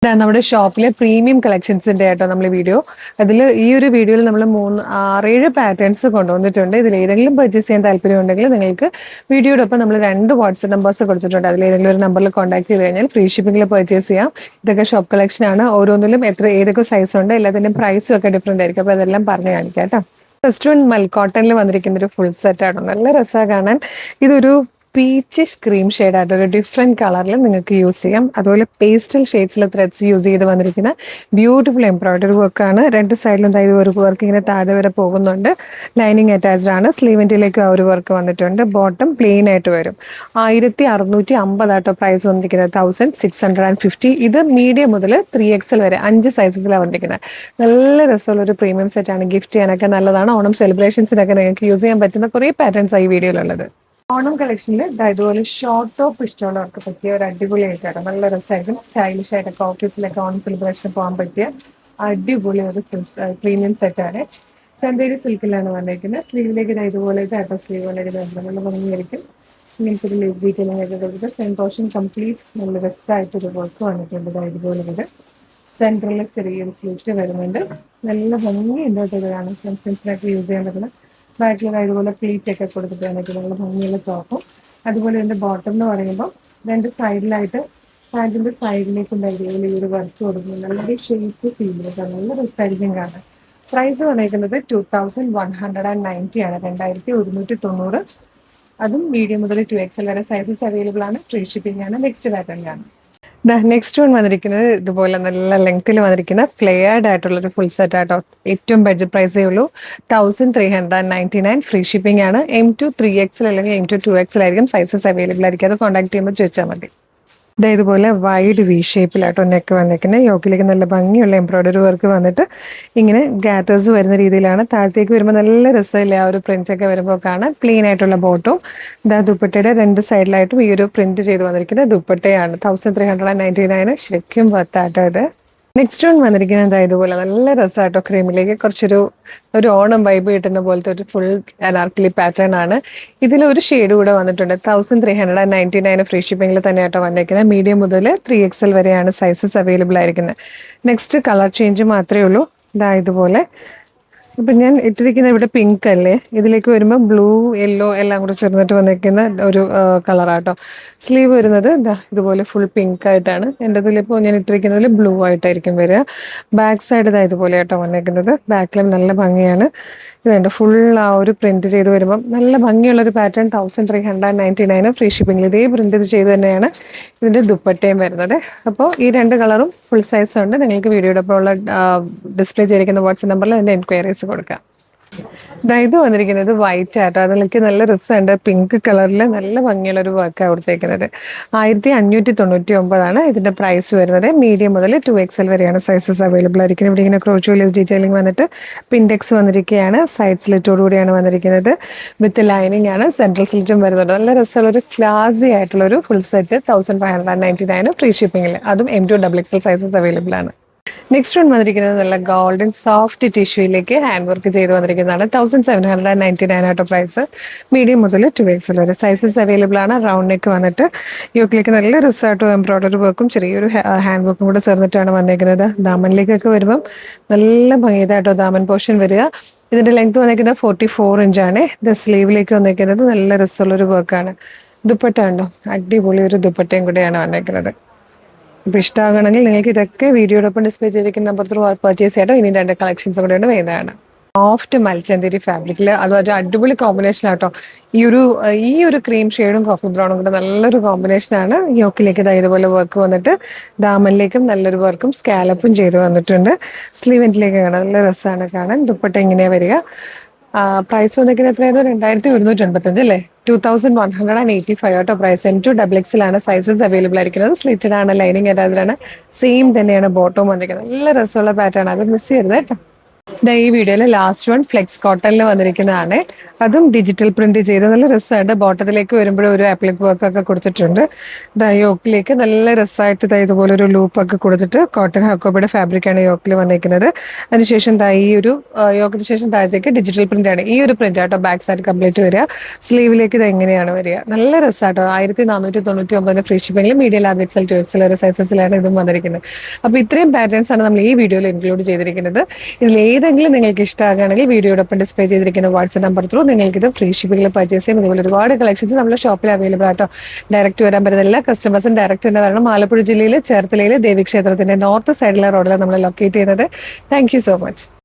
നമ്മുടെ ഷോപ്പിലെ പ്രീമിയം കളക്ഷൻസിന്റെ ആയിട്ടോ നമ്മൾ വീഡിയോ. ഈ ഒരു വീഡിയോയിൽ നമ്മൾ 6-7 പാറ്റേൺസ് കൊണ്ടുവന്നിട്ടുണ്ട്. ഇതിൽ ഏതെങ്കിലും പർച്ചേസ് ചെയ്യാൻ താല്പര്യം ഉണ്ടെങ്കിൽ നിങ്ങൾക്ക് വീഡിയോടൊപ്പം നമ്മൾ 2 വാട്സ്ആപ്പ് നമ്പേഴ്സ് കൊടുത്തിട്ടുണ്ട്. അതിൽ ഏതെങ്കിലും ഒരു നമ്പറിൽ കോൺടാക്ട് ചെയ്ത് കഴിഞ്ഞാൽ ഫ്രീ ഷിപ്പിംഗിൽ പർച്ചേസ് ചെയ്യാം. ഇതൊക്കെ ഷോപ്പ് കളക്ഷൻ ആണ്. ഓരോന്നിലും ഏതൊക്കെ സൈസ് ഉണ്ട്, എല്ലാത്തിന്റെയും പ്രൈസും ഒക്കെ ഡിഫറെന്റ് ആയിരിക്കും. അപ്പോൾ അതെല്ലാം പറഞ്ഞു കാണിക്കാം കേട്ടോ. ഫസ്റ്റ് വൺ മൽക്കോട്ടണിൽ വന്നിരിക്കുന്ന ഒരു ഫുൾ സെറ്റ് ആണ്. നല്ല രസമാണ് കാണാൻ. ഇതൊരു പീച്ചിഷ് ക്രീം ഷെയ്ഡായിട്ട് ഒരു ഡിഫറെന്റ് കളറിൽ നിങ്ങൾക്ക് യൂസ് ചെയ്യാം. അതുപോലെ പേസ്റ്റൽ ഷെയ്ഡ്സിലെ ത്രെഡ്സ് യൂസ് ചെയ്ത് വന്നിരിക്കുന്ന ബ്യൂട്ടിഫുൾ എംബ്രോയിഡറി വർക്കാണ്. രണ്ട് സൈഡിലും ഒരു വർക്ക് ഇങ്ങനെ താഴെ വരെ പോകുന്നുണ്ട്. ലൈനിങ് അറ്റാച്ച്ഡ് ആണ്. സ്ലീവിൻ്റെലേക്ക് ആ ഒരു വർക്ക് വന്നിട്ടുണ്ട്. ബോട്ടം പ്ലെയിൻ ആയിട്ട് വരും. 1650 ആട്ടോ പ്രൈസ് വന്നിരിക്കുന്നത്. 1650. ഇത് മീഡിയം മുതൽ 3XL വരെ 5 സൈസസിലാണ് വന്നിരിക്കുന്നത്. നല്ല രസമുള്ള ഒരു പ്രീമിയം സെറ്റാണ്. ഗിഫ്റ്റ് ചെയ്യാനൊക്കെ നല്ലതാണ്. ഓണം സെലിബ്രേഷൻസിനൊക്കെ നിങ്ങൾക്ക് യൂസ് ചെയ്യാൻ പറ്റുന്ന കുറേ പാറ്റേൺസ് ആയി വീഡിയോയിലുള്ളത്. ഓണം കളക്ഷനിൽ ഇതുപോലെ ഷോർട്ട് ടോപ്പ് ഇഷ്ടമുള്ളവർക്ക് പറ്റിയ ഒരു അടിപൊളി ആയിട്ടാണ്. നല്ല രസമായിരിക്കും. സ്റ്റൈലിഷ് ആയിട്ടൊക്കെ ഓഫീസിലൊക്കെ ഓണം സെലിബ്രേഷൻ പോകാൻ പറ്റിയ അടിപൊളി ഒരു പ്രീമിയം സെറ്റാണ്. ചന്തേരി സിൽക്കിലാണ് വന്നിരിക്കുന്നത്. സ്ലീവിലേക്ക് ഇതുപോലെ സ്ലീവ് നല്ല ഭംഗിയായിരിക്കും. ഇങ്ങനത്തെ ഒരു ലേസ് ഡീറ്റെയിലിംഗ് ഒക്കെ കൊടുത്തിട്ട് ഫ്രണ്ട് പോർഷൻ കംപ്ലീറ്റ് നല്ല രസമായിട്ടൊരു വർക്ക് വന്നിട്ടുണ്ട്. ഇതുപോലെ വരെ സെൻറ്ററിൽ ചെറിയൊരു സ്ലിറ്റ് വരുന്നുണ്ട്. നല്ല ഭംഗിയുണ്ട് കേട്ടോ. ഇത് കാണാം. ഫ്രണ്ട്സിനൊക്കെ യൂസ് ചെയ്യാൻ പറ്റുന്ന ബാക്കിൽ ഇതുപോലെ പ്ലീറ്റ് ഒക്കെ കൊടുത്തിട്ടാണെങ്കിൽ നമ്മൾ ഭംഗിയുള്ള ടോപ്പും. അതുപോലെ ഇതിന്റെ ബോട്ടം എന്ന് പറയുമ്പോൾ 2 സൈഡിലായിട്ട് പാൻറ്റിന്റെ സൈഡിലേക്ക് ഇതുപോലെ ഈ ഒരു വർക്ക് കൊടുക്കുന്നത് നല്ലൊരു ഷേപ്പ് ഫീൽ ചെയ്തിട്ട് നല്ല രസമായിരിക്കും കാണാൻ. പ്രൈസ് വന്നിരിക്കുന്നത് 2190 ആണ്. 2190. അതും മീഡിയം മുതൽ 2XL വരെ സൈസസ് അവൈലബിൾ ആണ്. ഫ്രീ ഷിപ്പിംഗ് ആണ്. നെക്സ്റ്റ് പാറ്റേണിലാണ്. നെക്സ്റ്റ് വൺ വന്നിരിക്കുന്നത് ഇതുപോലെ നല്ല ലെങ്ത്തിൽ വന്നിരിക്കുന്ന ഫ്ലെയർഡ് ആയിട്ടുള്ള ഒരു ഫുൾ സെറ്റ് ആട്ടോ. ഏറ്റവും ബഡ്ജറ്റ് പ്രൈസേ ഉള്ളൂ. 1399. ഫ്രീ ഷിപ്പിംഗ് ആണ്. M2 3XL അല്ലെങ്കിൽ M2 2XL ആയിരിക്കും സൈസസ് അവൈലബിൾ ആയിരിക്കും. അത് കോൺടാക്ട് ചെയ്യുമ്പോൾ ചോദിച്ചാൽ മതി. ഇതുപോലെ വൈഡ് വി ഷേപ്പിലാട്ടോ നെക്ക് വന്നിരിക്കുന്നത്. യോക്കിലേക്ക് നല്ല ഭംഗിയുള്ള എംബ്രോയിഡറി വർക്ക് വന്നിട്ട് ഇങ്ങനെ ഗാത്തേഴ്സ് വരുന്ന രീതിയിലാണ്. താഴത്തേക്ക് വരുമ്പോൾ നല്ല രസമില്ല ആ ഒരു പ്രിന്റ് ഒക്കെ വരുമ്പോൾ കാണാൻ. ക്ലീൻ ആയിട്ടുള്ള ബോട്ടും ദുപ്പട്ടയുടെ 2 സൈഡിലായിട്ടും ഈ ഒരു പ്രിന്റ് ചെയ്ത് വന്നിരിക്കുന്നത് ദുപ്പട്ടയാണ്. 1399. ശരിക്കും വർത്താട്ടോ ഇത്. നെക്സ്റ്റ് വൺ വന്നിരിക്കുന്നത് ഇതുപോലെ നല്ല രസമായിട്ടോ. ക്രീമിലേക്ക് ഒരു ഓണം വൈബ് കിട്ടുന്ന പോലത്തെ ഒരു ഫുൾ അനാർക്കലി പാറ്റേൺ ആണ്. ഇതിൽ ഒരു ഷെയ്ഡ് കൂടെ വന്നിട്ടുണ്ട്. 1399. ഫ്രീ ഷിപ്പിംഗിൽ തന്നെയാട്ടോ വന്നിരിക്കുന്നത്. മീഡിയം മുതൽ 3XL വരെയാണ് സൈസസ് അവൈലബിൾ ആയിരിക്കുന്നത്. നെക്സ്റ്റ് കളർ ചേഞ്ച് മാത്രമേ ഉള്ളൂ. ഇതുപോലെ ഇപ്പം ഞാൻ ഇട്ടിരിക്കുന്ന ഇവിടെ പിങ്ക് അല്ലേ, ഇതിലേക്ക് വരുമ്പോൾ ബ്ലൂ യെല്ലോ എല്ലാം കൂടെ ചേർന്നിട്ട് വന്നിരിക്കുന്ന ഒരു കളറാട്ടോ. സ്ലീവ് വരുന്നത് ഇതുപോലെ ഫുൾ പിങ്ക് ആയിട്ടാണ്. എൻ്റെ ഇതിലിപ്പോൾ ഞാൻ ഇട്ടിരിക്കുന്നതിൽ ബ്ലൂ ആയിട്ടായിരിക്കും വരിക. ബാക്ക് സൈഡ് ഇതുപോലെ ആട്ടോ വന്നിരിക്കുന്നത്. ബാക്കിലും നല്ല ഭംഗിയാണ്. ഇതുണ്ട് ഫുൾ ആ ഒരു പ്രിന്റ് ചെയ്ത് വരുമ്പം നല്ല ഭംഗിയുള്ള ഒരു പാറ്റേൺ. 1399. ഫ്രീ ഷിപ്പിംഗിൽ ഇതേ പ്രിന്റ് ചെയ്ത് തന്നെയാണ് ഇതിൻ്റെ ദുപ്പട്ടയും വരുന്നത്. അപ്പോൾ ഈ 2 കളറും ഫുൾ സൈസ് ഉണ്ട്. നിങ്ങൾക്ക് വീഡിയോടൊപ്പം ഉള്ള ഡിസ്പ്ലേ ചെയ്തിരിക്കുന്ന വാട്സ്ആപ്പ് നമ്പറിൽ അതിൻ്റെ എൻക്വയറീസ് കൊടുക്കാം. ഇത് വന്നിരിക്കുന്നത് വൈറ്റ് ആട്ടോ. അതിലേക്ക് നല്ല രസമുണ്ട്. പിങ്ക് കളറിൽ നല്ല ഭംഗിയുള്ള ഒരു വർക്കാണ് കൊടുത്തേക്കുന്നത്. 1599 ഇതിന്റെ പ്രൈസ് വരുന്നത്. മീഡിയം മുതൽ 2XL വരെയാണ് സൈസസ് അവൈലബിൾ ആയിരിക്കുന്നത്. ഇവിടെ ഇങ്ങനെ ക്രോച്ച് ഡീറ്റെയിലിംഗ് വന്നിട്ട് പിൻഡെക്സ് വന്നിരിക്കുകയാണ്. സൈഡ് സ്ലിറ്റോട് കൂടിയാണ് വന്നിരിക്കുന്നത്. വിത്ത് ലൈനിങ് ആണ്. സെൻട്രൽ സ്ലിറ്റും വരുന്നുണ്ട്. നല്ല രസമുള്ള ഒരു ക്ലാസി ആയിട്ടുള്ള ഒരു ഫുൾ സെറ്റ്. 1599. ഫ്രീ ഷിപ്പിംഗിൽ. അതും M2 XXL സൈസസ് അവൈലബിൾ ആണ്. നെക്സ്റ്റ് വൺ വന്നിരിക്കുന്നത് നല്ല ഗോൾഡൻ സോഫ്റ്റ് ടിഷ്യൂയിലേക്ക് ഹാൻഡ് വർക്ക് ചെയ്ത് വന്നിരിക്കുന്നതാണ്. 1799 ആട്ടോ പ്രൈസ്. മീഡിയം മുതൽ 2XL വരെ സൈസസ് അവൈലബിൾ ആണ്. റൗണ്ട് നെക്ക് വന്നിട്ട് യോക്കിലേക്ക് നല്ല റിസാർട്ടോ എംബ്രോയിഡറി വർക്കും ചെറിയൊരു ഹാൻഡ് വർക്കും കൂടെ ചേർന്നിട്ടാണ് വന്നിരിക്കുന്നത്. ദാമനിലേക്കൊക്കെ വരുമ്പം നല്ല ഭംഗിയതായിട്ടോ ദാമൻ പോർഷൻ വരിക. ഇതിന്റെ ലെങ്ത് വന്നിരിക്കുന്നത് 44 ഇഞ്ചാണ്. ഇത് സ്ലീവിലേക്ക് വന്നിരിക്കുന്നത് നല്ല രസമുള്ളൊരു വർക്കാണ്. ദുപ്പട്ട ഉണ്ടോ, അടിപൊളി ഒരു ദുപ്പട്ടയും കൂടെയാണ് വന്നിരിക്കുന്നത്. ഇപ്പം ഇഷ്ടമാകണമെങ്കിൽ നിങ്ങൾക്ക് ഇതൊക്കെ വീഡിയോടൊപ്പം ഡിസ്പ്ലേ ചെയ്തിരിക്കുന്ന നമ്പർ ത്രൂ പർച്ചേസ് ചെയ്യട്ടോ. ഇനി 2 കളക്ഷൻസ് കൂടെ വരുന്നതാണ്. സോഫ്റ്റ് മൽച്ചന്തേരി ഫാബ്രിക്കിൽ അതൊരു അടിപൊളി കോമ്പിനേഷൻ ആട്ടോ. ഈ ഒരു ക്രീം ഷെയ്ഡും കോഫി ബ്രൗണും കൂടെ നല്ലൊരു കോമ്പിനേഷനാണ്. യോക്കിലേക്ക് ഇതുപോലെ വർക്ക് വന്നിട്ട് ദാമനിലേക്കും നല്ലൊരു വർക്കും സ്കാലപ്പും ചെയ്ത് വന്നിട്ടുണ്ട്. സ്ലീവെന്റിലേക്ക് കാണാൻ നല്ല രസമാണ് കാണാൻ. ദുപ്പട്ട ഇങ്ങനെയാണ് വരിക. പ്രൈസ് വന്നിരിക്കുന്നത് എത്രയായിരുന്നു? 2185 അല്ലേ. 2185 ആട്ടോ പ്രൈസ്. M2 XXL ആണ് സൈസസ് അവൈലബിൾ ആയിരിക്കുന്നത്. സ്ലിറ്റഡ് ആണ്. ലൈനിങ് അറ്റാച്ച്ഡ് ആണ്. സെയിം തന്നെയാണ് ബോട്ടവും വന്നിരിക്കുന്നത്. നല്ല രസമുള്ള പാറ്റേൺ. അത് മിസ് ചെയ്യരുത് കേട്ടോ. ഈ വീഡിയോയിലെ ലാസ്റ്റ് വൺ ഫ്ലെക്സ് കോട്ടണിൽ വന്നിരിക്കുന്നതാണ്. അതും ഡിജിറ്റൽ പ്രിന്റ് ചെയ്ത് നല്ല രസമായിട്ട് ബോട്ടത്തിലേക്ക് വരുമ്പോഴും ഒരു ആപ്ലിക് വർക്ക് ഒക്കെ കൊടുത്തിട്ടുണ്ട്. യോക്കിലേക്ക് നല്ല രസമായിട്ട് ഇതുപോലെ ഒരു ലൂപ്പ് ഒക്കെ കൊടുത്തിട്ട് കോട്ടൺ ഹക്കോബയുടെ ഫാബ്രിക്കാണ് യോക്കിൽ വന്നിരിക്കുന്നത്. അതിനുശേഷം ഈ ഒരു യോക്കിന് ശേഷം താഴത്തേക്ക് ഡിജിറ്റൽ പ്രിന്റ് ആണ്. ഈ ഒരു പ്രിന്റ് ആട്ടോ ബാക്ക് സൈഡ് കംപ്ലീറ്റ് വരിക. സ്ലീവിലേക്ക് ഇത് എങ്ങനെയാണ് വരിക. നല്ല രസമാട്ടോ. 1499 ഫ്രീ ഷിപ്പിംഗിൽ മീഡിയം ലാർജ് എക്സൽ 2XL വരെ സൈസസിലാണ് ഇതും വന്നിരിക്കുന്നത്. അപ്പോൾ ഇത്രയും പാറ്റേൺസ് ആണ് നമ്മൾ ഈ വീഡിയോയിൽ ഇൻക്ലൂഡ് ചെയ്തിരിക്കുന്നത്. ഇതിൽ ഏതെങ്കിലും നിങ്ങൾക്ക് ഇഷ്ടമാകുകയാണെങ്കിൽ വീഡിയോടൊപ്പം ഡിസ്പ്ലേ ചെയ്തിരിക്കുന്ന വാട്സ്ആപ്പ് നമ്പർ ത്രൂ നിങ്ങൾക്കിത് ഫ്രീ ഷിപ്പിംഗിൽ പർച്ചേസ് ചെയ്യാം. ഇതുപോലെ ഒരുപാട് കളക്ഷൻസ് നമ്മുടെ ഷോപ്പിൽ അവൈലബിൾ ആട്ടോ. ഡയറക്റ്റ് വരാൻ പറ്റുന്ന എല്ലാ കസ്റ്റമേഴ്സും ഡയറക്റ്റ് തന്നെ വരണം. ആലപ്പുഴ ജില്ലയിൽ ചേർത്തലയിൽ ദേവീക്ഷേത്രത്തിന്റെ നോർത്ത് സൈഡിലെ റോഡിലാണ് നമ്മൾ ലൊക്കേറ്റ് ചെയ്യുന്നത്. Thank you so much.